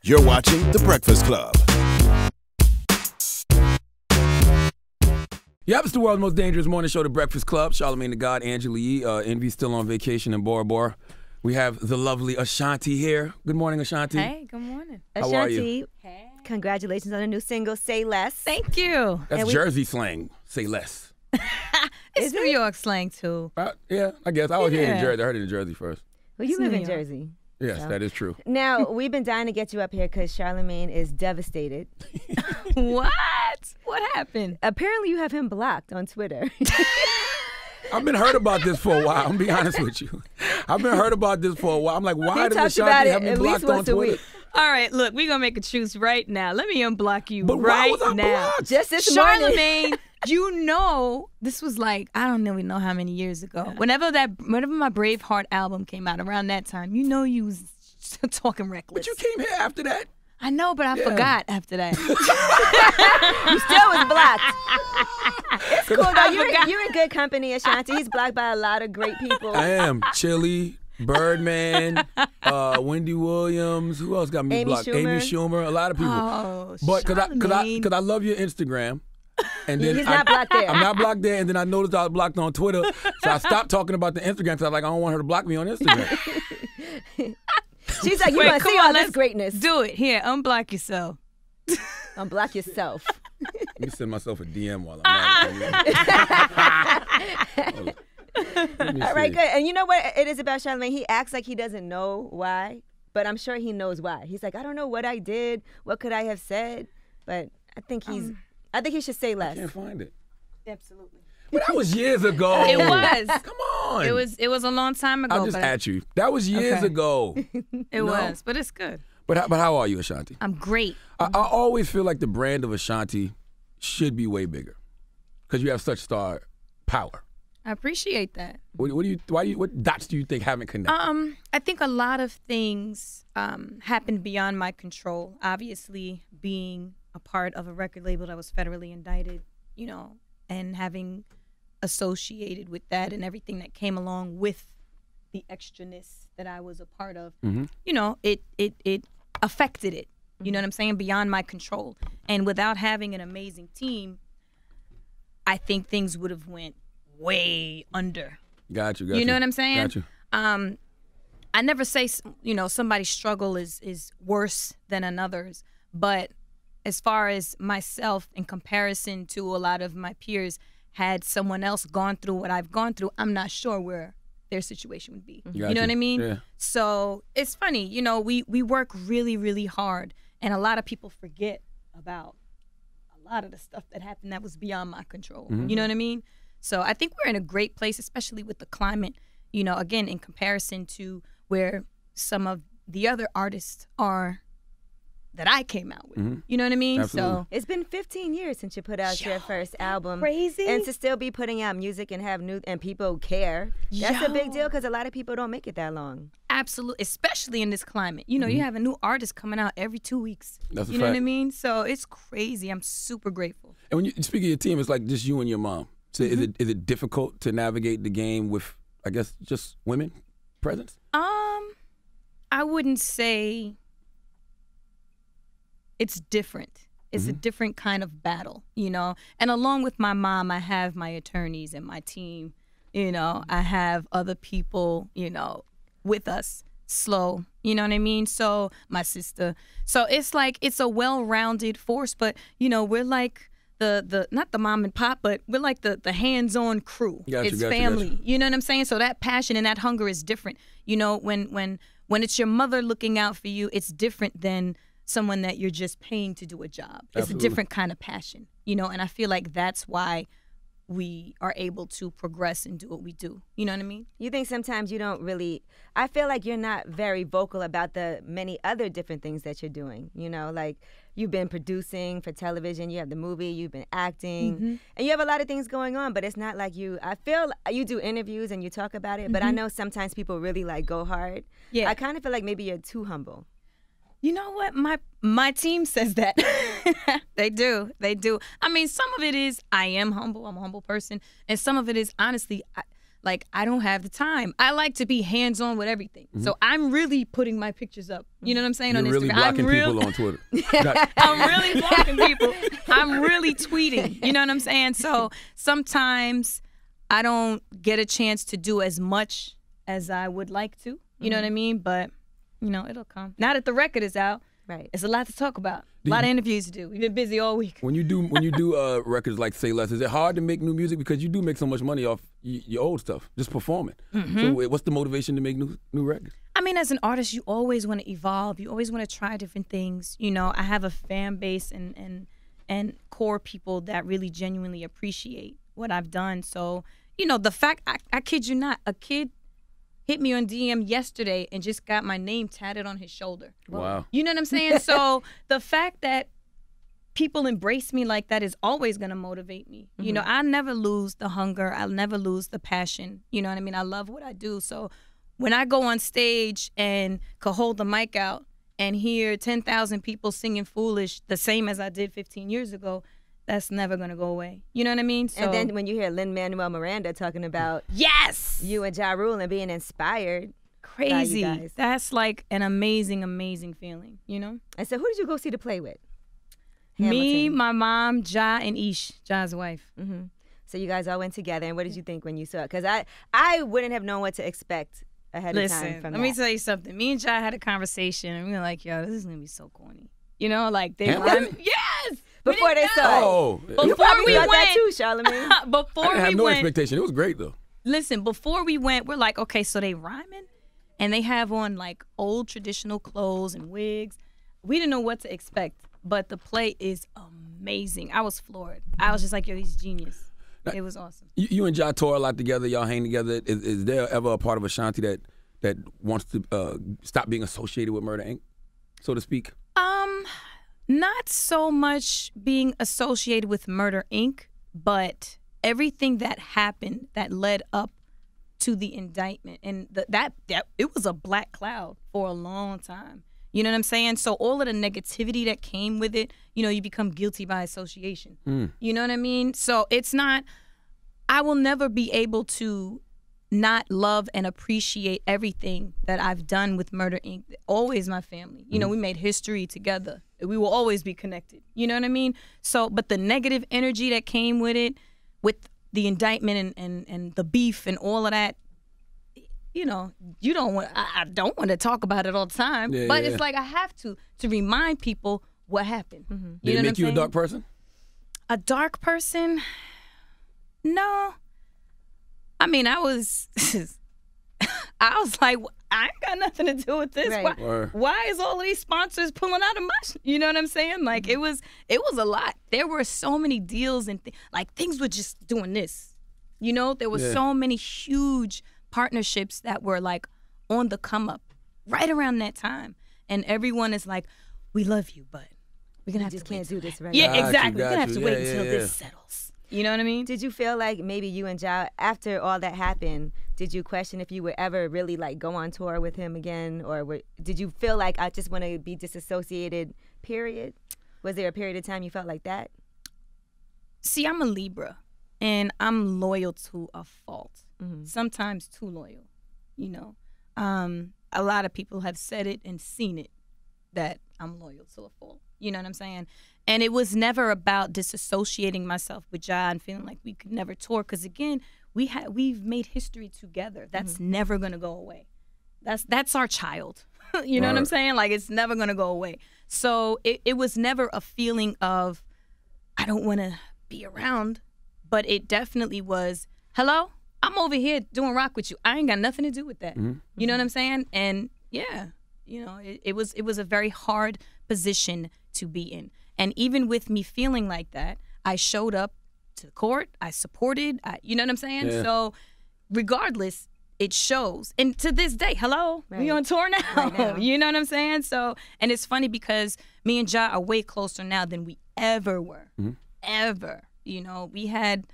You're watching The Breakfast Club. Yep, it's the world's most dangerous morning show, The Breakfast Club. Charlamagne the God, Angela Yee. Envy's still on vacation in Bora Bora. We have the lovely Ashanti here. Good morning, Ashanti. Hey, good morning. How are you? Hey. Congratulations on a new single, Say Less. Thank you. That's Jersey slang. Say less. It's New York slang, too. Yeah, I guess. I was here in Jersey. I heard it in Jersey first. Well, you It's live New in York. Jersey. Yes, So. that is true. Now, we've been dying to get you up here because Charlamagne is devastated. What? What happened? Apparently, you have him blocked on Twitter. I've been heard about this for a while. I'm going to be honest with you. I've been heard about this for a while. I'm like, why He does talks about Ashanti it have me at blocked least on once a Twitter? week. All right, look, we're going to make a truce right now. Let me unblock you But why right was I now. blocked? Just this morning. Charlamagne, you know, this was like, I don't even know how many years ago. Whenever my Braveheart album came out around that time, you know you was talking reckless. But you came here after that. I know, but I forgot after that. You still was blocked. It's cool, though. You're in good company, Ashanti. He's blocked by a lot of great people. I am. Chili, Birdman, Wendy Williams. Who else got me Amy blocked? Schumer. Amy Schumer. A lot of people. Oh, But Charlamagne. because I love your Instagram. And then He's not blocked there. I'm not blocked there, and then I noticed I was blocked on Twitter, so I stopped talking about the Instagram because I was like, I don't want her to block me on Instagram. She's like, you Wait, want to come see on, all this let's greatness. Do it. Here, unblock yourself. Unblock yourself. Let me send myself a DM while I'm at it. Let me All right, see. good. And you know what it is about Charlamagne? He acts like he doesn't know why, but I'm sure he knows why. He's like, I don't know what I did. What could I have said? But I think I think he should say I less. can't find it. Absolutely. But that was years ago. It was. Come on. It was a long time ago. I'm just but at you. That was years Okay. ago. It was, but it's good. But how are you, Ashanti? I'm great. I always feel like the brand of Ashanti should be way bigger because you have such star power. I appreciate that. What dots do you think haven't connected? I think a lot of things happened beyond my control. Obviously, being a part of a record label that was federally indicted, you know, and having associated with that and everything that came along with the extraness that I was a part of, you know, it affected it. You know what I'm saying? Beyond my control. And without having an amazing team, I think things would have went way under. Got you. You know what I'm saying? Got you. I never say, you know, somebody's struggle is worse than another's, but as far as myself in comparison to a lot of my peers, had someone else gone through what I've gone through, I'm not sure where their situation would be. Got You know what I mean? Yeah. So it's funny, you know, we work really, really hard, and a lot of people forget about a lot of the stuff that happened that was beyond my control. You know what I mean? So I think we're in a great place, especially with the climate, you know, again, in comparison to where some of the other artists are that I came out with. You know what I mean? Absolutely. So It's been 15 years since you put out your first album. crazy? And to still be putting out music and have and people care. That's a big deal because a lot of people don't make it that long. absolutely, especially in this climate. You know, you have a new artist coming out every 2 weeks. That's a you know what I fact. mean? So it's crazy. I'm super grateful. And when you speak of your team, it's like just you and your mom. So is it difficult to navigate the game with, I guess, just women presence? I wouldn't say it's different. It's a different kind of battle, you know. And along with my mom, I have my attorneys and my team. You know, I have other people, you know, with us. Slow, you know what I mean? So my sister. So it's like it's a well-rounded force, but you know, we're like the not the mom and pop, but we're like the hands-on crew. Gotcha, It's gotcha, family. gotcha. You know what I'm saying? So that passion and that hunger is different. You know, when it's your mother looking out for you, it's different than someone that you're just paying to do a job. It's Absolutely. a different kind of passion, you know, and I feel like that's why we are able to progress and do what we do. You know what I mean? You think sometimes you don't really, I feel like you're not very vocal about the many other different things that you're doing. You know, like you've been producing for television, you have the movie, you've been acting, and you have a lot of things going on, but it's not like I feel you do interviews and you talk about it, but I know sometimes people really like go hard. Yeah. I kind of feel like maybe you're too humble. You know what? My team says that. They do. I mean, some of it is I am humble. I'm a humble person. And some of it is honestly, Like, I don't have the time. I like to be hands-on with everything. So I'm really putting my pictures up. You know what I'm saying? You're on really Instagram. blocking people on Twitter. I'm really blocking people. I'm really tweeting. You know what I'm saying? So sometimes I don't get a chance to do as much as I would like to. You know what I mean? But, you know, it'll come. Now that the record is out, Right. it's a lot to talk about. A lot of interviews to do. We've been busy all week. When you do records like Say Less, is it hard to make new music because you do make so much money off your old stuff, just performing? So what's the motivation to make new records? I mean, as an artist, you always want to evolve. You always want to try different things. You know, I have a fan base and core people that really genuinely appreciate what I've done. So, you know, the fact, I kid you not, a kid hit me on DM yesterday and just got my name tatted on his shoulder. Wow. You know what I'm saying? So the fact that people embrace me like that is always going to motivate me. You know, I never lose the hunger. I'll never lose the passion. You know what I mean? I love what I do. So when I go on stage and could hold the mic out and hear 10,000 people singing Foolish the same as I did 15 years ago, that's never going to go away. You know what I mean? So, And then when you hear Lin-Manuel Miranda talking about yes, you and Ja Rule and being inspired by crazy. you guys. That's like an amazing, amazing feeling, you know? And so who did you go see to play with? Me, Hamilton. my mom, Ja, and Ish, Ja's wife. So you guys all went together, and what did you think when you saw it? Because I wouldn't have known what to expect ahead of time Listen, from let me tell you something. Me and Ja had a conversation, and we were like, yo, this is going to be so corny. You know, like they Hamilton? yes! Before they saw it. Oh, You Before probably we thought that went, too, Charlamagne. before I didn't have we no went, expectation. It was great though. listen, before we went, we're like, okay, so they rhyming, and they have on like old traditional clothes and wigs. We didn't know what to expect, but the play is amazing. I was floored. I was just like, yo, he's genius. It was awesome. You and Ja tour a lot together. Y'all hang together. Is there ever a part of Ashanti that wants to stop being associated with Murda Inc., so to speak? Not so much being associated with Murder Inc., but everything that happened that led up to the indictment, and that it was a black cloud for a long time. You know what I'm saying? So all of the negativity that came with it, you know, you become guilty by association. You know what I mean? So it's not, I will never be able to not love and appreciate everything that I've done with Murder Inc. Always my family. You know, we made history together. We will always be connected. You know what I mean? So, but the negative energy that came with it, with the indictment and the beef and all of that, you know, you don't want. I don't want to talk about it all the time. Yeah, but yeah. it's like I have to remind people what happened. You Did know it what I'm make you a saying? dark person? A dark person? No. I mean, I was like, I ain't got nothing to do with this. Right. Why is all of these sponsors pulling out of my you know what I'm saying? Like, it was a lot. There were so many deals and like things were just doing this. You know, there were so many huge partnerships that were like on the come up right around that time. And everyone is like, we love you, but we're going to have to just can't do this right Yeah, now. exactly. We're going to have to Got wait you. until Yeah. this settles. You know what I mean? Did you feel like maybe you and Ja, after all that happened, did you question if you would ever really like go on tour with him again? Or did you feel like I just want to be disassociated, period? Was there a period of time you felt like that? See, I'm a Libra, and I'm loyal to a fault. Sometimes too loyal, you know. A lot of people have said it and seen it, that I'm loyal to a fault. You know what I'm saying? And it was never about disassociating myself with Ja and feeling like we could never tour. Because again, we've made history together. That's never gonna go away. That's our child. You know what I'm saying? Like, it's never gonna go away. So it was never a feeling of I don't want to be around, but it definitely was, hello, I'm over here doing rock with you. I ain't got nothing to do with that. You know what I'm saying? And yeah, you know, it was a very hard position to be in. And even with me feeling like that, I showed up to court. I supported. You know what I'm saying? Yeah. So regardless, it shows. And to this day, hello, we Right. on tour now. Right now. You know what I'm saying? So, and it's funny because me and Ja are way closer now than we ever were. Ever. You know, we had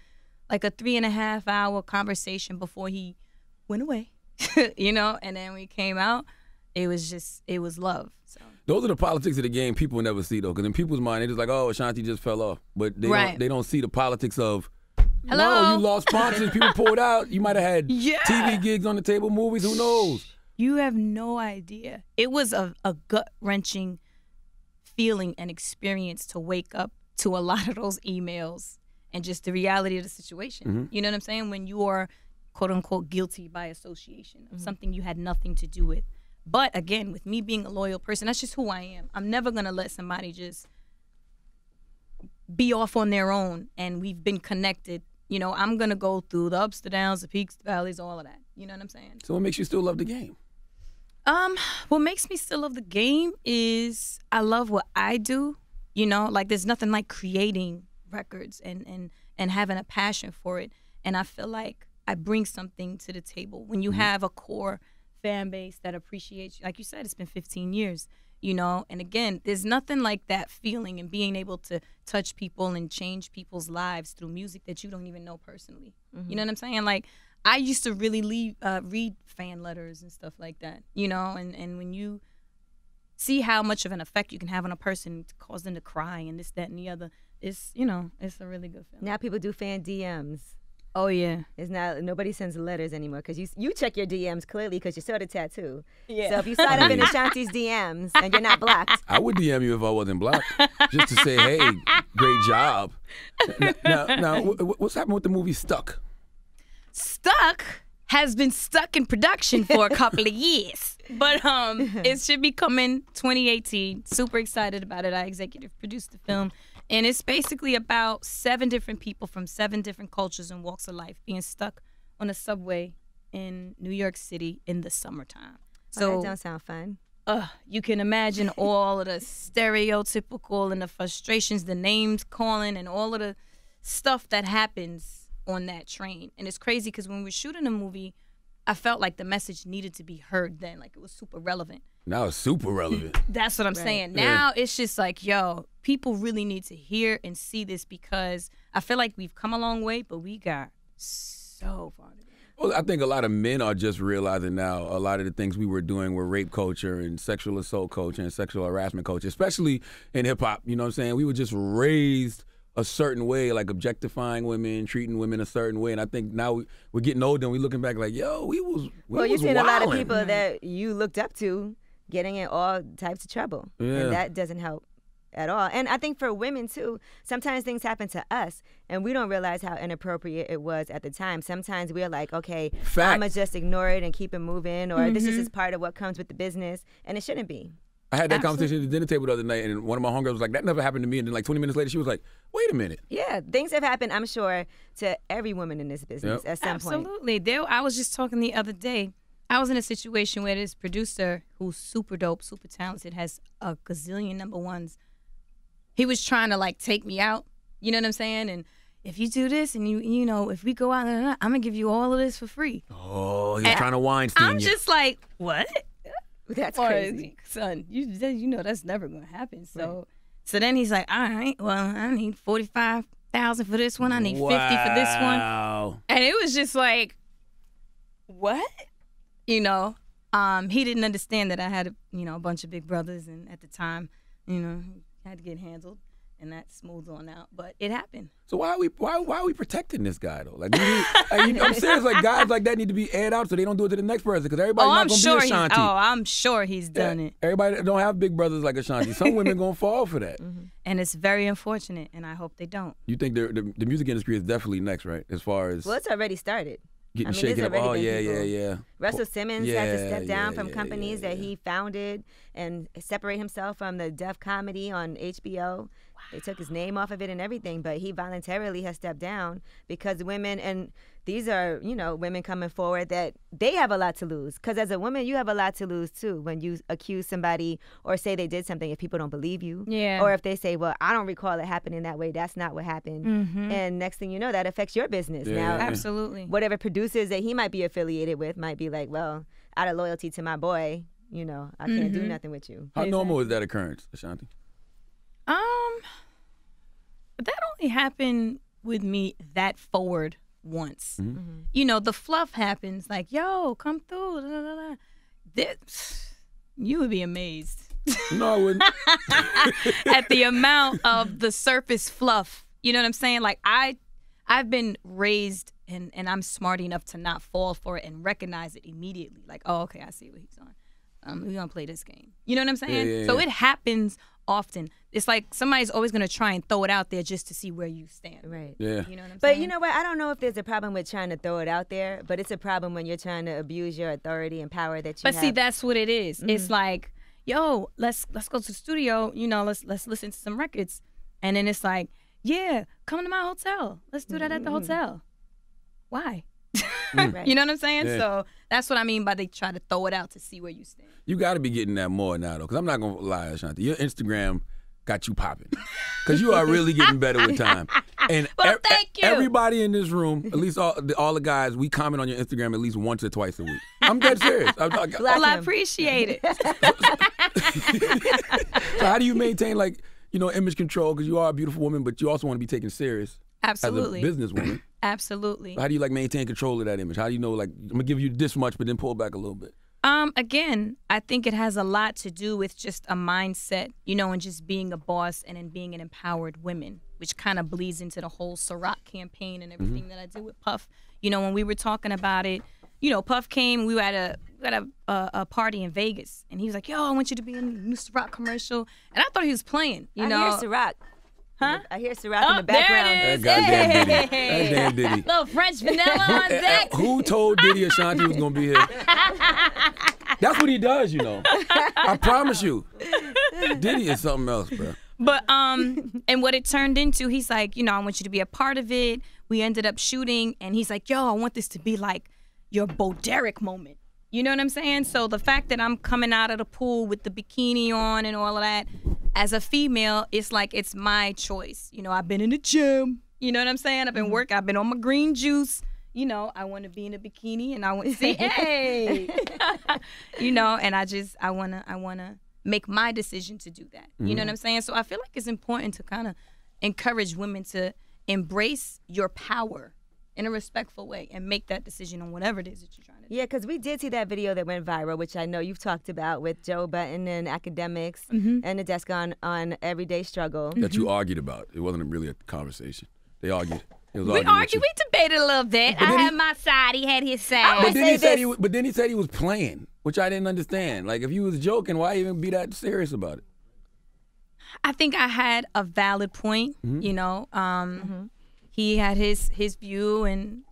like a 3.5 hour conversation before he went away. You know, and then we came out. It was love. So. Those are the politics of the game people will never see, though, because in people's mind, they're just like, oh, Ashanti just fell off. But they Right. don't see the politics of Hello? No, you lost sponsors. People pulled out. You might have had Yeah. TV gigs on the table, movies. Who knows? You have no idea. It was a gut-wrenching feeling and experience to wake up to a lot of those emails and just the reality of the situation. Mm-hmm. You know what I'm saying? When you are, quote unquote, guilty by association of something you had nothing to do with. But again, with me being a loyal person, that's just who I am. I'm never going to let somebody just be off on their own and we've been connected. You know, I'm going to go through the ups, the downs, the peaks, the valleys, all of that. You know what I'm saying? So what makes you still love the game? What makes me still love the game is I love what I do. You know, like there's nothing like creating records and having a passion for it. And I feel like I bring something to the table. When you have a core fan base that appreciates you, like you said, it's been 15 years, you know? And again, there's nothing like that feeling and being able to touch people and change people's lives through music that you don't even know personally. You know what I'm saying? Like, I used to really read fan letters and stuff like that, you know? And when you see how much of an effect you can have on a person to cause them to cry and this, that, and the other, it's, you know, it's a really good feeling. Now people do fan DMs. Oh, yeah. It's not, nobody sends letters anymore because you check your DMs clearly because you saw the tattoo. Yeah. So if you slide up in Ashanti's DMs and you're not blocked. I would DM you if I wasn't blocked, just to say, hey, great job. Now, what's happened with the movie Stuck? Stuck has been stuck in production for a couple of years. But it should be coming 2018. Super excited about it. I executive produced the film. And it's basically about 7 different people from 7 different cultures and walks of life being stuck on a subway in New York City in the summertime. So that don't sound fun. you can imagine all of the stereotypical and the frustrations, the names calling, and all of the stuff that happens on that train. And it's crazy because when we were shooting the movie, I felt like the message needed to be heard then. Like it was super relevant. Now it's super relevant. That's what I'm saying. Now it's just like, yo, people really need to hear and see this because I feel like we've come a long way, but we got so far to go. Well, I think a lot of men are just realizing now a lot of the things we were doing were rape culture and sexual assault culture and sexual harassment culture, especially in hip hop. You know what I'm saying? We were just raised a certain way, like objectifying women, treating women a certain way. And I think now we're getting older and we're looking back like, yo, we was Well, you're seeing wilding. a lot of people that you looked up to getting in all types of trouble. Yeah. And that doesn't help at all. And I think for women, too, sometimes things happen to us, and we don't realize how inappropriate it was at the time. Sometimes we're like, okay, Fact. I'm going to just ignore it and keep it moving, or this is just part of what comes with the business, and it shouldn't be. I had that conversation at the dinner table the other night, and one of my homegirls was like, that never happened to me. And then like 20 minutes later, she was like, wait a minute. Yeah, things have happened, I'm sure, to every woman in this business at some point. Absolutely. I was just talking the other day. I was in a situation where this producer, who's super dope, super talented, has a gazillion number ones. He was trying to like take me out. You know what I'm saying? And if you do this, and you know, if we go out, I'm gonna give you all of this for free. Oh, he's trying to Weinstein I'm you. just like, what? That's crazy. Son, you know that's never gonna happen. So then he's like, all right, well, I need 45,000 for this one. I need 50 for this one. Wow. And it was just like, what? You know, he didn't understand that I had, a bunch of big brothers, and at the time, had to get handled, and that smoothed on out. But it happened. So why are we protecting this guy though? Like, I'm serious. Like guys like that need to be aired out so they don't do it to the next person because everybody's not gonna be Ashanti. I'm sure he's done it. Everybody don't have big brothers like Ashanti. Some women gonna fall for that. And it's very unfortunate, and I hope they don't. You think the music industry is definitely next, right? As far as Well, it's already started. getting shaken up. Oh yeah. Russell Simmons had to step down Yeah, from yeah, companies yeah, that he founded and separate himself from the Def Comedy on HBO. They took his name off of it and everything, but he voluntarily has stepped down because women, and these are, women coming forward that they have a lot to lose. Because as a woman, you have a lot to lose too when you accuse somebody or say they did something if people don't believe you. Yeah. Or if they say, well, I don't recall it happening that way. That's not what happened. And next thing you know, that affects your business. Yeah, now, yeah. Absolutely. whatever producers that he might be affiliated with might be like, well, out of loyalty to my boy, I can't do nothing with you. How normal is that occurrence, Ashanti? That only happened with me that forward once. The fluff happens like, yo, come through. Da, da, da. You would be amazed No, I wouldn't. at the amount of the surface fluff. You know what I'm saying? Like I I've been raised and I'm smart enough to not fall for it and recognize it immediately. Like, oh, okay, I see what he's on. We're gonna play this game. You know what I'm saying? Yeah. So it happens often. It's like somebody's always gonna try and throw it out there just to see where you stand. Right. Yeah. You know what I'm But saying? you know what? I don't know if there's a problem with trying to throw it out there, but it's a problem when you're trying to abuse your authority and power that you But have. see, that's what it is. It's like, yo, let's go to the studio. You know, let's listen to some records, and then it's like, yeah, come to my hotel. Let's do that at the hotel. Why? Right. You know what I'm saying? Yeah. So that's what I mean by they try to throw it out to see where you stand. You got to be getting that more now, though, because I'm not going to lie, Ashanti. Your Instagram got you popping. Because you are really getting better with time. And Well, thank you. Everybody in this room, at least all the guys, we comment on your Instagram at least once or twice a week. I'm dead serious. Well, I appreciate it. So how do you maintain, like, you know, image control? Because you are a beautiful woman, but you also want to be taken serious Absolutely. as a businesswoman. Absolutely. How do you, like, maintain control of that image? How do you know, like, I'm going to give you this much, but then pull back a little bit? Again, I think it has a lot to do with just a mindset, you know, and just being a boss and then being an empowered woman, which kind of bleeds into the whole Ciroc campaign and everything that I did with Puff. You know, when we were talking about it, you know, Puff came, we were at a party in Vegas, and he was like, yo, I want you to be in the new Ciroc commercial. And I thought he was playing, you know. I hear Ciroc. Huh? I hear Ciroc in the background. There it is. That goddamn Diddy. Hey. That damn Diddy. Little French vanilla on deck. Who told Diddy Ashanti was going to be here? That's what he does, you know. I promise you. Diddy is something else, bro. But and what it turned into, he's like, you know, I want you to be a part of it. We ended up shooting, and he's like, yo, I want this to be like your Bo Derek moment. You know what I'm saying? So the fact that I'm coming out of the pool with the bikini on and all of that, as a female, it's like it's my choice. You know, I've been in the gym. You know what I'm saying? I've been working. I've been on my green juice. You know, I want to be in a bikini, and I want to say, hey, you know, and I wanna make my decision to do that. You know what I'm saying? So I feel like it's important to kind of encourage women to embrace your power in a respectful way and make that decision on whatever it is that you're trying to do. Yeah, because we did see that video that went viral, which I know you've talked about with Joe Button and academics and the desk on Everyday Struggle. That you argued about. It wasn't really a conversation. They argued. It was We arguing with argued, you. we debated a little bit. But I then had my side, he had his side. But then, he say said this. but then he said he was playing, which I didn't understand. Like, if you was joking, why even be that serious about it? I think I had a valid point, you know. He had his view, and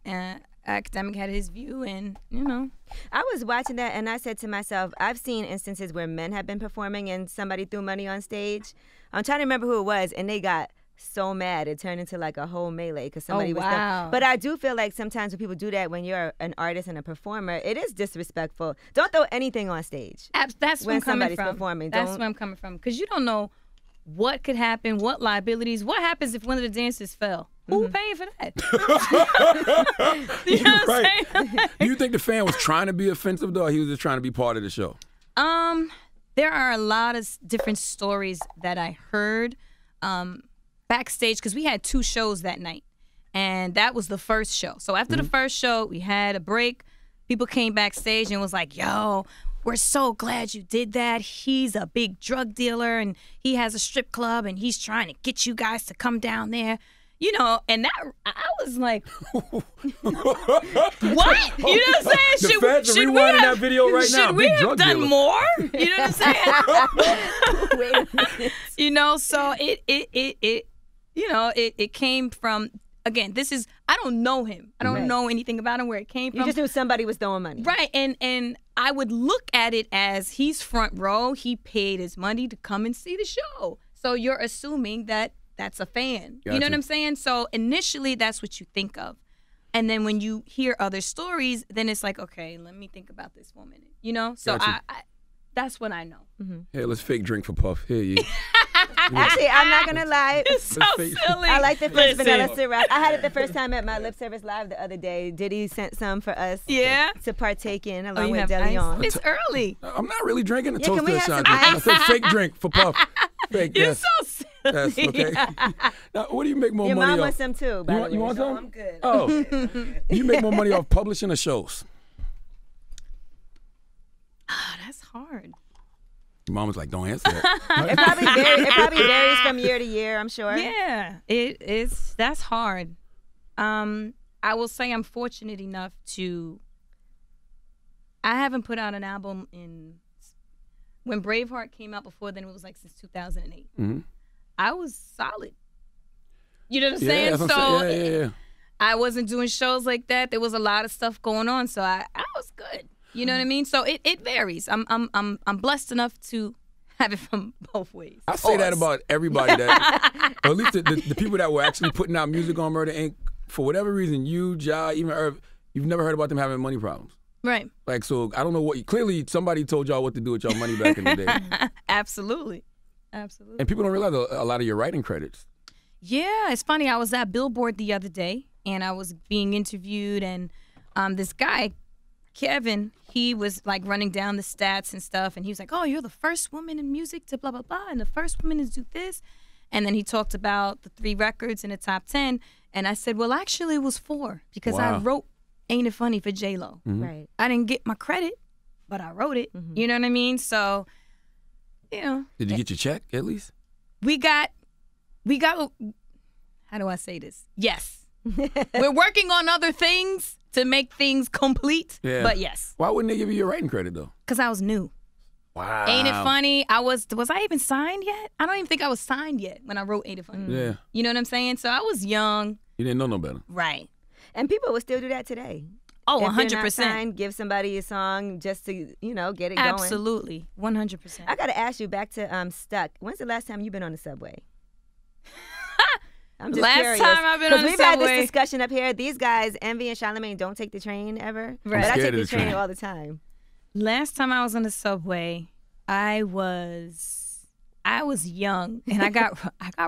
academic had his view, and, you know. I was watching that and I said to myself, I've seen instances where men have been performing and somebody threw money on stage. I'm trying to remember who it was, and they got so mad it turned into like a whole melee because somebody was wow. But I do feel like sometimes when people do that, when you're an artist and a performer, it is disrespectful. Don't throw anything on stage. That's where When I'm coming somebody's from. performing, That's don't- where I'm coming from. Because you don't know what could happen, what liabilities, what happens if one of the dancers fell. Who paying for that? You know what I'm saying? Do you think the fan was trying to be offensive, though, or he was just trying to be part of the show? There are a lot of different stories that I heard backstage, because we had 2 shows that night, and that was the first show. So after the first show, we had a break. People came backstage and was like, yo, we're so glad you did that. He's a big drug dealer, and he has a strip club, and he's trying to get you guys to come down there. You know, and that I was like, what? You know what I'm saying? The feds are rewinding that video right now. Should we Big have drug done dealer. more? You know what I'm saying? Wait a minute. You know, so it came from, again, I don't know him. I don't Right. know anything about him, where it came You from. just knew somebody was throwing money. Right, and I would look at it as he's front row. He paid his money to come and see the show. So you're assuming that that's a fan. You know Gotcha. what I'm saying? So initially, that's what you think of. And then when you hear other stories, then it's like, okay, let me think about this for a minute. You know? So Gotcha. I that's what I know. Hey, let's fake drink for Puff. Here, you. Actually, I'm not gonna lie. It's so face- silly. I like the French Listen. vanilla Ciroc. I had it the first time at my lip service live the other day. Diddy sent some for us Yeah? to partake in Oh, along you with have De ice? Leon. It's early. I'm not really drinking a Yeah, toast can we to have some Ashanti. I ice? said fake drink for Puff. Fake, You're yes. so silly. Yes, okay. Now, what do you make more Your money mom off? wants some too, by You the want, way. you want some? I'm good. Oh. You make more money off publishing or shows? Oh, that's hard. Your mom was like, don't answer that. It probably varies from year to year, I'm sure. Yeah, that's hard. I will say I'm fortunate enough I haven't put out an album when Braveheart came out. Before then, it was like since 2008. Mm-hmm. I was solid. You know what I'm Yeah, saying? that's what So I'm saying. Yeah. I wasn't doing shows like that. There was a lot of stuff going on, so I was good. You know what I mean? So it varies. I'm blessed enough to have it from both ways. I say that about everybody that, or at least the people that were actually putting out music on Murda Inc. For whatever reason, you, Ja, even Irv, you've never heard about them having money problems. Right. Like, so I don't know clearly somebody told y'all what to do with y'all money back in the day. Absolutely. And people don't realize a lot of your writing credits. Yeah, it's funny. I was at Billboard the other day, and I was being interviewed, and this guy, Kevin, he was like running down the stats and stuff, and he was like, "Oh, you're the first woman in music to blah blah blah, and the first woman to do this," and then he talked about the 3 records in the top 10, and I said, "Well, actually, it was 4 because I wrote Ain't It Funny for J-Lo. Mm-hmm. Right. I didn't get my credit, but I wrote it. You know what I mean? So, you know, Did you get your check at least? we got. How do I say this? Yes, we're working on other things to make things complete. Yeah. But yes, Why wouldn't they give you your writing credit though? because I was new. Wow. Ain't It Funny? Was I even signed yet? I don't even think I was signed yet when I wrote Ain't It Funny. Yeah. You know what I'm saying? So I was young. You didn't know no better. Right. And people would still do that today. Oh, If they're not 100%. signed, give somebody a song just to, get it going. Absolutely. 100%. I got to ask you back to Stuck. When's the last time you've been on the subway? I'm just Last curious. time I've been on the Because we've had subway- this discussion up here. These guys, Envy and Charlamagne, don't take the train ever. Right. But I scared take of the the train train. all the time. Last time I was on the subway, I was young and I got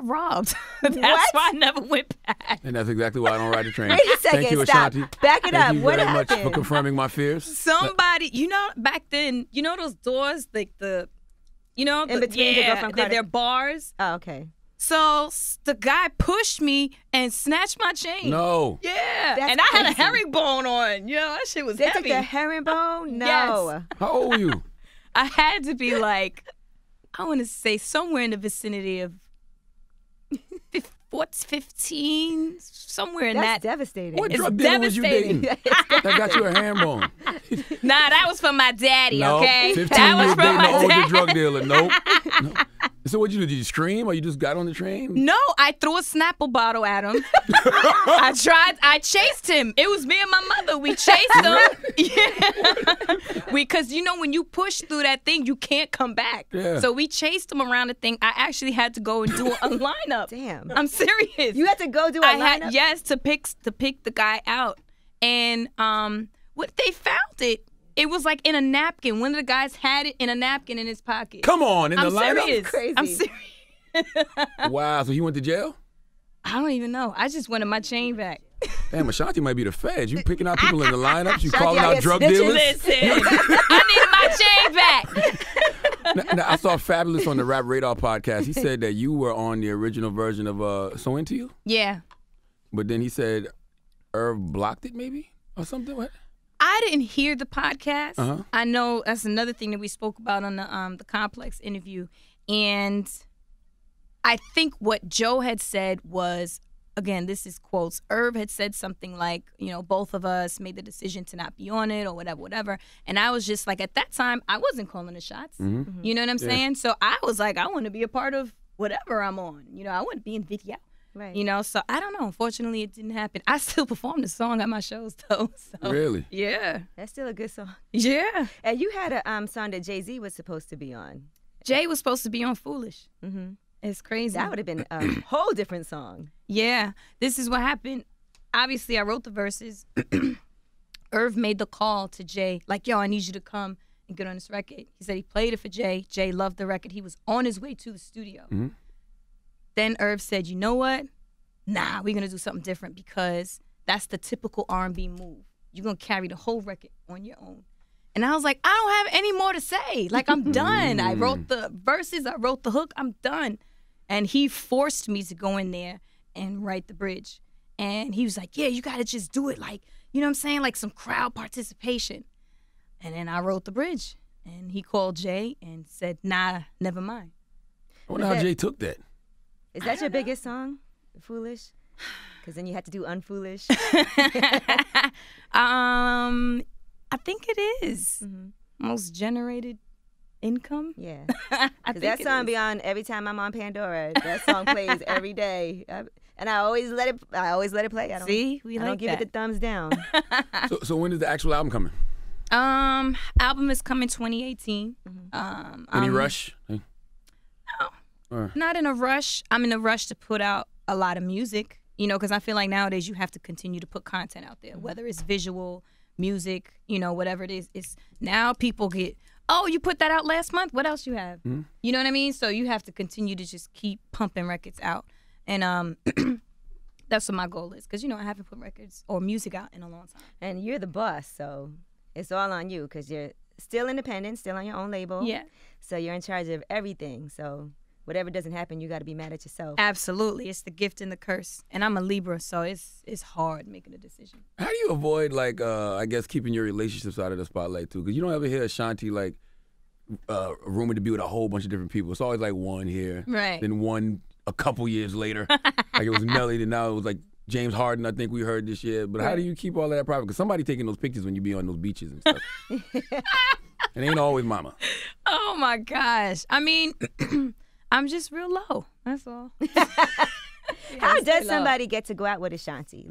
robbed. That's What? why I never went back. And that's exactly why I don't ride the train. Wait a second. Thank you, Stop. Ashanti. Back it up. Thank you What very much happened? for confirming my fears. Somebody, back then, those doors, like the, In between to go from car to- they're bars. Oh, okay. So the guy pushed me and snatched my chain. No. Yeah. That's and I had a crazy. herringbone on. That shit was They heavy. took the herringbone? No. Yes. How old were you? I had to be like, I want to say somewhere in the vicinity of 15, somewhere in That's that. devastating. What It's drug dealer was you dating? devastating. That got you a hand bone. Nah, that was from my daddy, No. okay? 15 That was years from dating my an older daddy. drug dealer. Nope. No. So what'd you do? Did you scream or you just got on the train? No, I threw a Snapple bottle at him. I chased him. It was me and my mother. We chased him. Yeah. Because when you push through that thing, you can't come back. Yeah. So we chased him around the thing. I actually had to go and do a lineup. Damn. I'm serious. You had to go do a lineup? Yes, to pick the guy out. And what they found it was like in a napkin. One of the guys had it in a napkin in his pocket. Come on, in the I'm lineup? serious. Crazy. I'm serious. Wow, so he went to jail? I don't even know. I just wanted my chain back. Damn, Ashanti might be the feds. You picking out people in the lineups? You Ashanti calling out out here drug snitching. dealers? Listen, I need my chain back. Now, I saw Fabulous on the Rap Radar podcast. He said that you were on the original version of So Into You, Yeah. but then he said Irv blocked it maybe or something. What? I didn't hear the podcast. Uh-huh. I know that's another thing that we spoke about on the Complex interview. And I think what Joe had said was, again, this is quotes, Irv had said something like, both of us made the decision to not be on it or whatever. And I was just like, at that time, I wasn't calling the shots. Mm-hmm. You know what I'm Yeah. saying? So I was like, I want to be a part of whatever I'm on. I want to be in video. Right. So I don't know. Unfortunately, it didn't happen. I still perform the song at my shows, though. So, Really? yeah. That's still a good song. Yeah. And you had a song that Jay-Z was supposed to be on. Jay was supposed to be on Foolish. Mm-hmm. It's crazy. That would have been a whole different song. Yeah. This is what happened. Obviously, I wrote the verses. Irv made the call to Jay, like, yo, I need you to come and get on this record. He said he played it for Jay. Jay loved the record. He was on his way to the studio. Mm-hmm. Then Irv said, you know what? Nah, we're going to do something different because that's the typical R&B move. You're going to carry the whole record on your own. And I was like, I don't have any more to say. Like, I'm done. I wrote the verses. I wrote the hook. I'm done. And he forced me to go in there and write the bridge. And he was like, yeah, you got to just do it like, you know what I'm saying? Like some crowd participation. And then I wrote the bridge. And he called Jay and said, nah, never mind. I wonder how Jay took that. Is that your biggest song, Foolish? Because then you had to do Unfoolish. I think it is. Most generated income. Yeah. I Because that song be on every time I'm on Pandora. That song plays every day. And I always let it play. I don't give it the thumbs down. So when is the actual album coming? Album is coming 2018. Any rush? No, not in a rush. I'm in a rush to put out a lot of music, because I feel like nowadays you have to continue to put content out there, whether it's visual, music, whatever it is. It's now people get, oh, you put that out last month. What else you have? You know what I mean? So you have to continue to just keep pumping records out. And that's what my goal is. Because, I haven't put records or music out in a long time. And you're the boss, so it's all on you because you're still independent, still on your own label. Yeah. So you're in charge of everything. So whatever doesn't happen, you got to be mad at yourself. Absolutely. It's the gift and the curse. And I'm a Libra, so it's hard making a decision. How do you avoid, I guess, keeping your relationships out of the spotlight, too? Because you don't ever hear Ashanti, rumored to be with a whole bunch of different people. It's always, one here. Right. Then one a couple years later. It was Nelly, then now it was, James Harden, I think we heard this year. But how do you keep all of that private? Because somebody taking those pictures when you be on those beaches and stuff. It ain't always mama. Oh, my gosh. I mean, I'm just real low. That's all. How does somebody get to go out with Ashanti?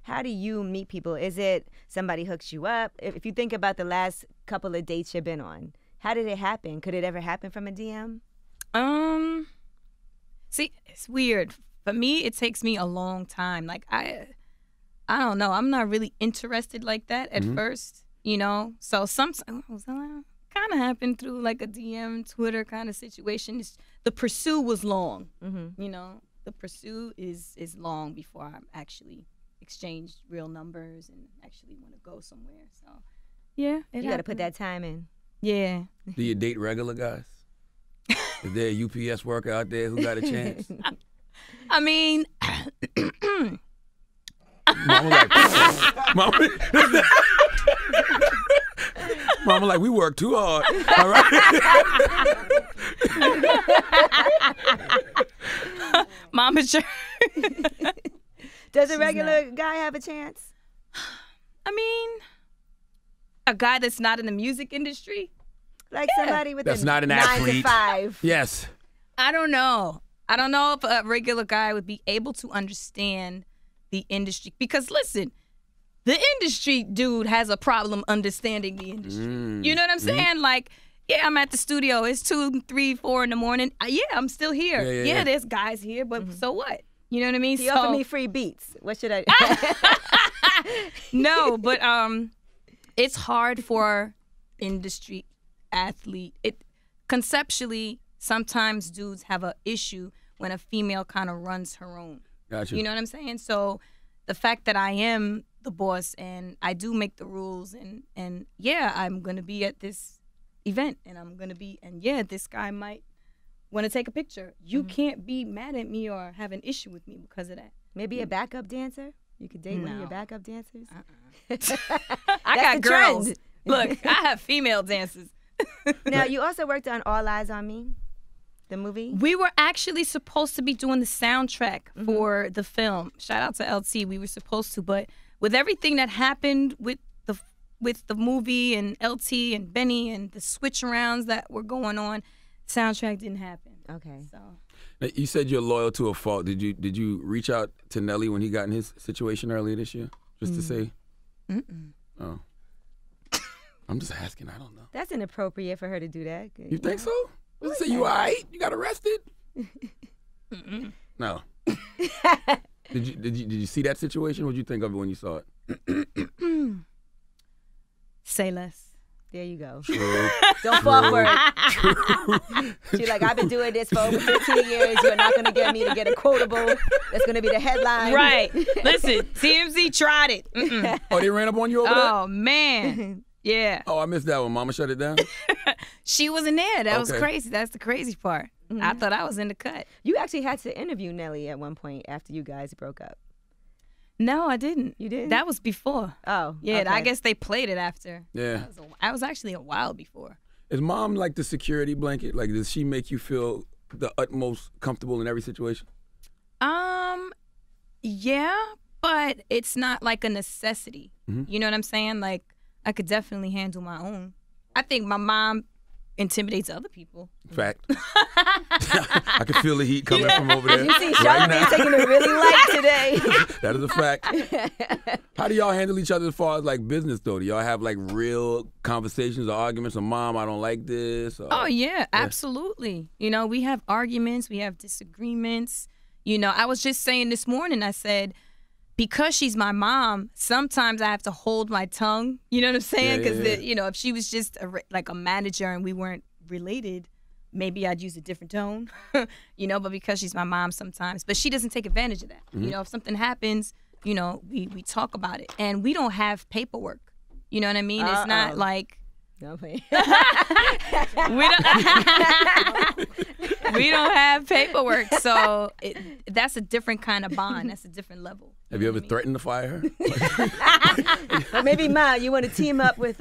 How do you meet people? Is it somebody hooks you up? If you think about the last couple of dates you've been on, how did it happen? Could it ever happen from a DM? See, it's weird. For me, it takes me a long time. I don't know. I'm not really interested like that at first, So sometimes kind of happened through a DM, Twitter kind of situation. The pursuit was long, The pursuit is long before I actually exchange real numbers and actually want to go somewhere. So, yeah. You got to put that time in. Yeah. Do you date regular guys? Is there a UPS worker out there who got a chance? I mean, Mama, we work too hard. All right. Mama, sure. Does a regular guy have a chance? I mean, a guy that's not in the music industry? Somebody with that's a not an 9 athlete. to 5. Yes. I don't know. I don't know if a regular guy would be able to understand the industry. Because listen, the industry dude has a problem understanding the industry. You know what I'm saying? Yeah, I'm at the studio. It's 2, 3, 4 in the morning. Yeah, I'm still here. Yeah, there's guys here, but so what? You know what I mean? He offered me free beats. What should I No, but it's hard for industry athlete. Conceptually, sometimes dudes have an issue when a female kind of runs her own. Gotcha. You know what I'm saying? So the fact that I am the boss and I do make the rules and yeah, I'm going to be at this event and this guy might want to take a picture. You can't be mad at me or have an issue with me because of that. Maybe a backup dancer? You could date one of your backup dancers? I got girls. Trend. Look, I have female dancers. Now, you also worked on All Eyes on Me, the movie? We were actually supposed to be doing the soundtrack for the film. Shout out to LT. We were supposed to, but with everything that happened with the movie and LT and Benny and the switch arounds that were going on, soundtrack didn't happen. Okay. So now, you said you're loyal to a fault. Did you reach out to Nelly when he got in his situation earlier this year, just to say? Oh. I'm just asking. I don't know. That's inappropriate for her to do that. You think so? Let's say you all right. You got arrested. No. Did you see that situation? What did you think of it when you saw it? Say less. There you go. True. Don't fall for it. She's like, I've been doing this for over 15 years. You're not going to get me to get a quotable. That's going to be the headline. Right. Listen, TMZ tried it. Oh, they ran up on you over there? Oh, man. Yeah. Oh, I missed that one. Mama shut it down? She wasn't there. That was crazy. That's the crazy part. I thought I was in the cut. You actually had to interview Nelly at one point after you guys broke up. No, I didn't. You didn't? That was before. Oh. Yeah, okay. I guess they played it after. Yeah. I was actually a while before. Is mom like the security blanket? Does she make you feel the utmost comfortable in every situation? Yeah, but it's not like a necessity. You know what I'm saying? Like, I could definitely handle my own. I think my mom intimidates other people. Fact. I can feel the heat coming from over there. You see, right Ashanti's now. taking it really light today. That is a fact. How do y'all handle each other as far as like business though? Do y'all have like real conversations or arguments? Or Mom, I don't like this. Or, Oh yeah, absolutely. You know, we have arguments, we have disagreements. You know, I was just saying this morning, I said, because she's my mom, sometimes I have to hold my tongue. You know what I'm saying? Because, you know, if she was just like a manager and we weren't related, maybe I'd use a different tone, you know, but because she's my mom sometimes. But she doesn't take advantage of that. You know, if something happens, you know, we talk about it. And we don't have paperwork. You know what I mean? It's not like... No, wait. we don't have paperwork, so that's a different kind of bond. That's a different level. Have you ever threatened to fire her? Or maybe, Ma, you want to team up with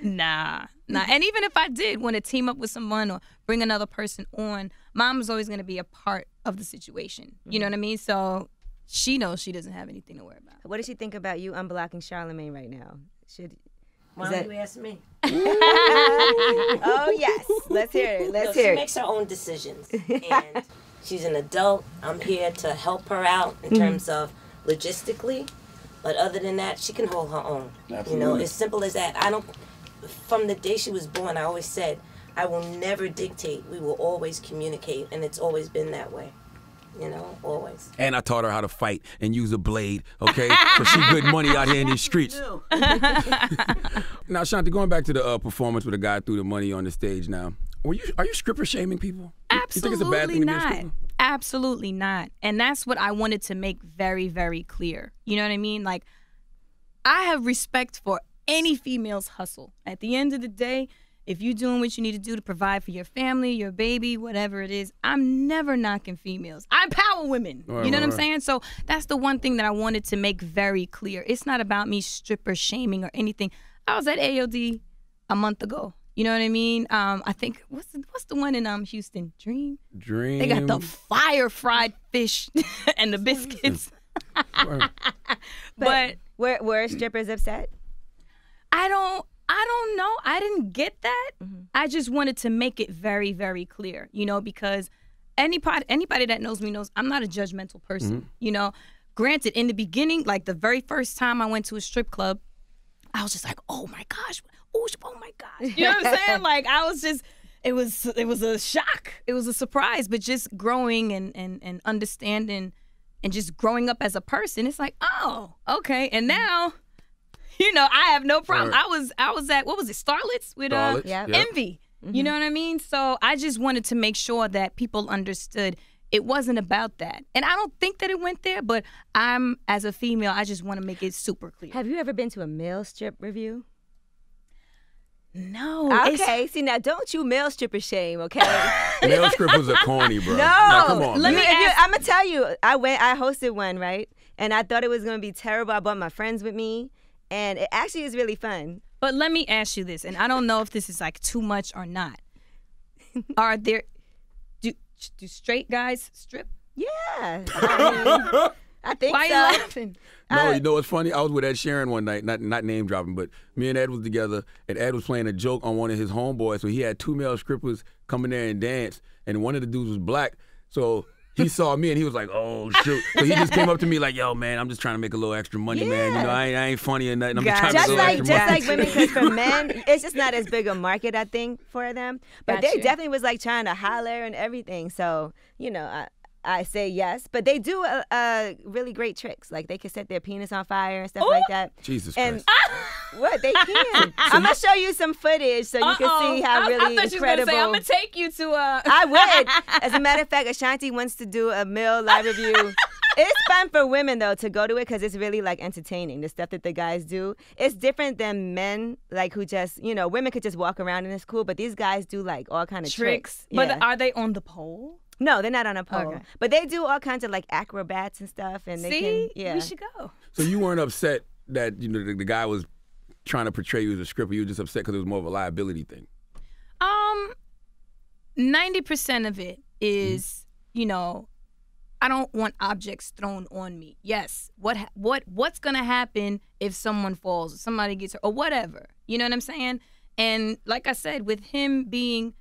Nah. And even if I did want to team up with someone or bring another person on, Mom is always going to be a part of the situation. You know what I mean? So she knows she doesn't have anything to worry about. What does she think about you unblocking Charlamagne right now? Why don't you ask me? Oh, yes. Let's hear it. Let's hear She it. makes her own decisions. And she's an adult. I'm here to help her out in terms of logistically. But other than that, she can hold her own. Absolutely. You know, as simple as that. From the day she was born, I always said, I will never dictate. We will always communicate. And it's always been that way. You know, always. And I taught her how to fight and use a blade, okay? So she good money out here in these streets. Now, Ashanti, going back to the performance where the guy threw the money on the stage now, are you stripper shaming people? Absolutely you think it's a bad thing to be a stripper? Absolutely not. And that's what I wanted to make very, very clear. You know what I mean? Like, I have respect for any female's hustle. At the end of the day, if you're doing what you need to do to provide for your family, your baby, whatever it is, I'm never knocking females. I empower women. Right, you know what I'm right. saying? So that's the one thing that I wanted to make very clear. It's not about me stripper shaming or anything. I was at AOD a month ago. You know what I mean? I think, what's the one in Houston? Dream? Dream. They got the fire fried fish and the biscuits. But Were strippers upset? I don't know. I didn't get that. I just wanted to make it very, very clear, you know, because anybody that knows me knows I'm not a judgmental person, you know. Granted, in the beginning, like the very first time I went to a strip club, I was just like, oh my gosh, oh my gosh. You know what I'm saying? Like I was just, it was a shock. It was a surprise, but just growing and understanding and just growing up as a person, it's like, oh, okay. And now, you know, I have no problem. Right. I was at, what was it, Starlets with Starlets, yeah. Envy. You know what I mean? So I just wanted to make sure that people understood it wasn't about that. And I don't think that it went there, but as a female, I just want to make it super clear. Have you ever been to a male strip review? No. Okay, see now, don't you male stripper shame, okay? Male strippers are corny, bro. No, Now, come on, Let man. me ask- I'm gonna tell you, I hosted one, right? And I thought it was gonna be terrible. I brought my friends with me, and it actually is really fun. But let me ask you this, and I don't know if this is like too much or not. Are there, do straight guys strip? Yeah, I think Why so. are you laughing? No, you know what's funny? I was with Ed Sheeran one night, not name dropping, but me and Ed was together, and Ed was playing a joke on one of his homeboys. So he had two male strippers come in there and dance, and one of the dudes was black. So he saw me, and he was like, "Oh shoot!" So he just came up to me like, "Yo, man, I'm just trying to make a little extra money, man. You know, I ain't funny or nothing. I'm just trying to make Just a little like extra money." women, because for men, it's just not as big a market, I think, for them. But they Gotcha. definitely was like trying to holler and everything. So you know, I say yes, but they do really great tricks. Like they can set their penis on fire and stuff like that. Jesus And Christ. what they can, I'm gonna show you some footage so you can see how really I thought you were incredible. gonna say, I'm gonna take you to a. I would. As a matter of fact, Ashanti wants to do a male live review. It's fun for women though to go to it because it's really like entertaining. The stuff that the guys do, it's different than men, like who just, you know, women could just walk around and it's cool, but these guys do like all kind of tricks. But Yeah. are they on the pole? No, they're not on a pole, Okay. but they do all kinds of like acrobats and stuff. And they See, can, yeah. we should go. So you weren't upset that the guy was trying to portray you as a stripper. You were just upset because it was more of a liability thing. 90% of it is, you know, I don't want objects thrown on me. Yes, what's gonna happen if someone falls, or somebody gets hurt, or whatever? You know what I'm saying? And like I said, with him being,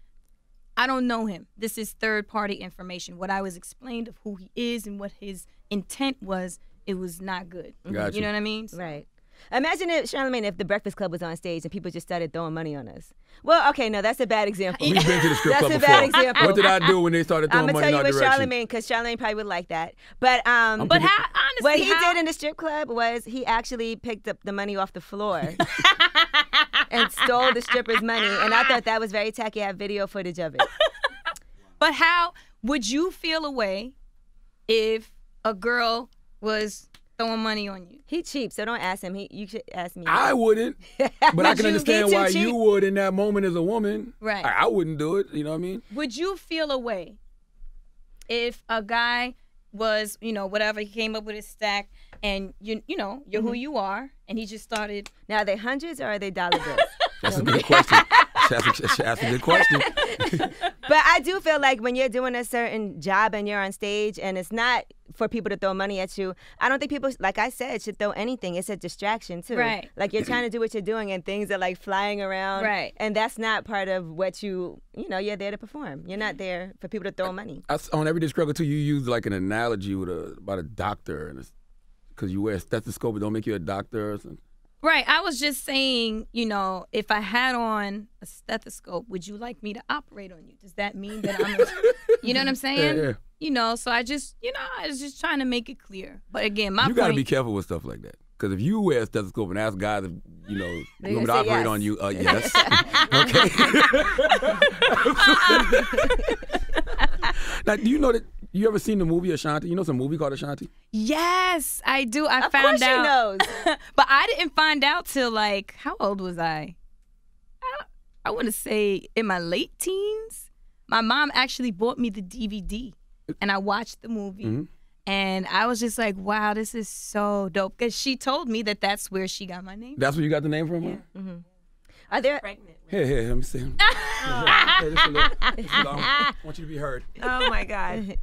I don't know him. This is third-party information. What I was explained of who he is and what his intent was, it was not good. Gotcha. You know what I mean? So, Right. Imagine if, Charlamagne, if the Breakfast Club was on stage and people just started throwing money on us. Well, okay, no, that's a bad example. We've been to the strip That's club a before. bad example. What did I do when they started throwing I'm money gonna in tell our you with direction? Charlamagne, because Charlamagne probably would like that. But but how, honestly, what he did in the strip club was he actually picked up the money off the floor and stole the stripper's money, and I thought that was very tacky. I have video footage of it. But how would you feel a way if a girl was throwing money on you? He cheap, so don't ask him. You should ask me. I wouldn't, but I can understand why you would in that moment as a woman. Right. I wouldn't do it. You know what I mean? Would you feel a way if a guy was, whatever, he came up with his stack, and you're who you are, and he just started? Now, are they hundreds or are they dollar bills? That's a good question. That's a good question. But I do feel like when you're doing a certain job and you're on stage and it's not for people to throw money at you, I don't think people, like I said, should throw anything. It's a distraction too. Right. Like you're trying to do what you're doing and things are like flying around. Right. And that's not part of what you're there to perform. You're not there for people to throw money. On Everyday Struggle too, you use like an analogy about a doctor, and because you wear a stethoscope, it don't make you a doctor or something. Right. I was just saying, if I had on a stethoscope, would you like me to operate on you? Does that mean that I'm you know what I'm saying? Yeah. So I just, I was just trying to make it clear. But again, you got to be careful with stuff like that. Because if you wear a stethoscope and ask guys if, you want me to operate yes. on you, yes. Okay. Now, do you know that you ever seen the movie Ashanti? You know some movie called Ashanti? Yes, I do. I Of found course out. she knows. But I didn't find out till how old was I? I want to say in my late teens. My mom actually bought me the DVD, and I watched the movie. Mm-hmm. And I was just like, wow, this is so dope. Because she told me that that's where she got my name. That's where you got the name from? Yeah. Mm-hmm. Are there... Pregnant. Here, let me see. Hey, this a little, I want you to be heard. Oh, my God.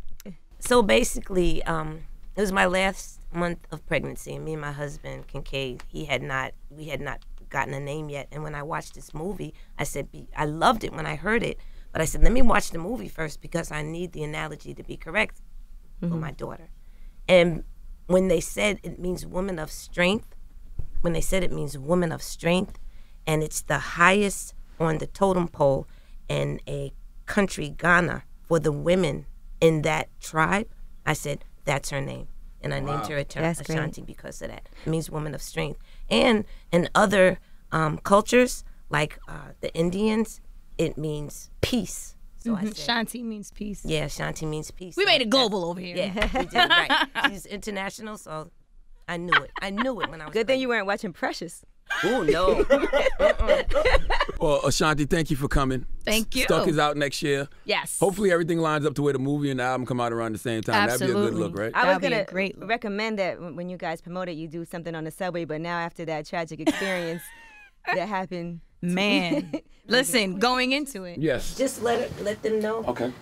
So basically, it was my last month of pregnancy, and me and my husband, Kincaid, we had not gotten a name yet. And when I watched this movie, I said, I loved it when I heard it, but I said, let me watch the movie first because I need the analogy to be correct for my daughter. And when they said it means woman of strength, and it's the highest on the totem pole in a country, Ghana, for the women in that tribe, I said, that's her name. And I named her Ashanti because of that. It means woman of strength. And in other cultures, like the Indians, it means peace. So I said, Ashanti means peace. yeah, Ashanti means peace. We So made it global over here. Yeah, we did, right. She's international, so I knew it. I knew it when I was Good thing you weren't watching Precious. Oh, no. Well, Ashanti, thank you for coming. Thank you. Stuck is out next year. Yes. Hopefully everything lines up to where the movie and the album come out around the same time. Absolutely. That'd be a good look, right? I was That'd be going a great to look. recommend that when you guys promote it, you do something on the subway, but now after that tragic experience that happened. Man. Listen, going into it. Yes. Just let them know. Okay.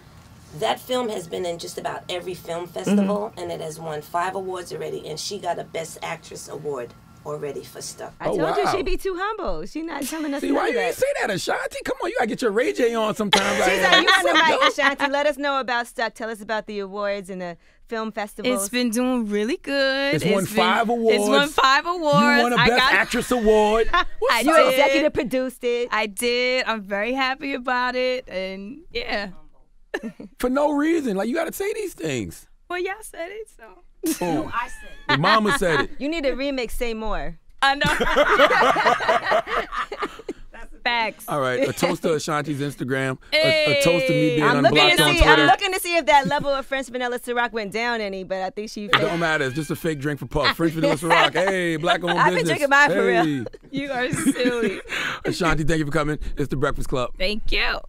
That film has been in just about every film festival, and it has won 5 awards already, and she got a Best Actress award already for Stuck. I told you wow. she'd be too humble. She's not telling us See, none why of you ain't that. say that, Ashanti? Come on, you gotta get your Ray J on sometimes. She's like, you on the mic, Ashanti. Let us know about Stuck. Tell us about the awards and the film festivals. It's been doing really good. It's won 5 awards. It's won 5 awards. You won a Best Actress award. I you did. executive produced it. I did. I'm very happy about it. And yeah. For no reason. Like, you gotta say these things. Well, y'all said it, so. Oh, I said your mama said it. You need a remix, Say More. I know. Facts. All right, a toast to Ashanti's Instagram. Hey. A toast to me being I'm looking unblocked to on see. Twitter. I'm looking to see if that level of French vanilla Ciroc went down any, but I think she. It don't matter. It's just a fake drink for Puff. French vanilla Ciroc. Hey, black-owned I've been business. drinking mine for real. Hey. You are silly. Ashanti, thank you for coming. It's The Breakfast Club. Thank you.